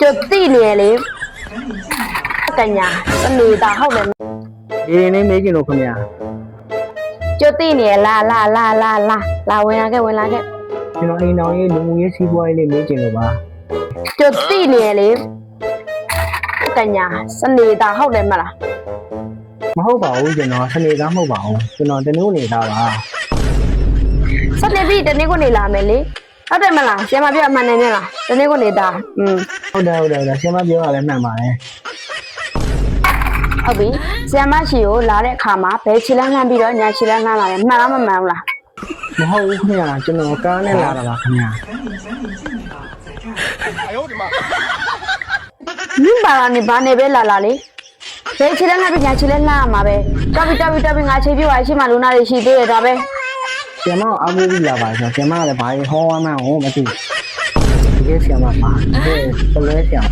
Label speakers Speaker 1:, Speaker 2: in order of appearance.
Speaker 1: 就对联嘞，干呀，是你打好的，
Speaker 2: ဒီနေ့မေးကြည့်လို့ခင်ဗျာ
Speaker 1: 就对联啦，ဝင်လာခဲ့ဝင်လာခဲ့
Speaker 2: ကျွန်တော်အိမ်တော်ရေးလူမှုရေးစီးပွားရေးလေးမေးကြည့်လို့ပါ
Speaker 1: 就对联嘞，干呀，是你打好的嘛啦？
Speaker 2: မဟုတ်ပါဘူးကျွန်တော်စနေသားမဟုတ်ပါဘူးကျွန်တော်တနည်းနေတာပါ
Speaker 1: စနေပြီတနေ့ကိုနေလာမယ်လေဟုတ်တယ်မလားဆရာမပြောအမှန်နဲ့မြန်လားတနေ့ကိုနေတာ
Speaker 2: ဟုတ်တယ်ဆရာမပြောရလဲမှန်ပါတယ်
Speaker 1: ဟုတ်ပြီဆရာမရှိကိုလာတဲ့အခါမှာဘယ်ခြေလမ်းလှမ်းပြီးတော့ညာခြေလမ်းလှမ်းလာတယ်မှန်လားမမှန်ဘူးလား
Speaker 2: မဟုတ်ဘူးခင်ဗျာကျွန်တော်ကားနဲ့လာတာပါခင်ဗျာ
Speaker 1: မင်းပါလာနေဘာနေပဲလာလာလေဘယ်ခြေလမ်းလှမ်းပြီးညာခြေလမ်းလှမ်းရမှာပဲတော်ပြီငါခြေပြွားရှိမှလူနာတွေရှိသေးတယ်ဒါပဲ
Speaker 2: ဆရာမအားကိုးပြီးလာပါဆိုဆရာမလည်းဘာဟောမှန်းဟောမသိဘူးတကယ်ဆရာမပါတကယ်ပလဲဆရာ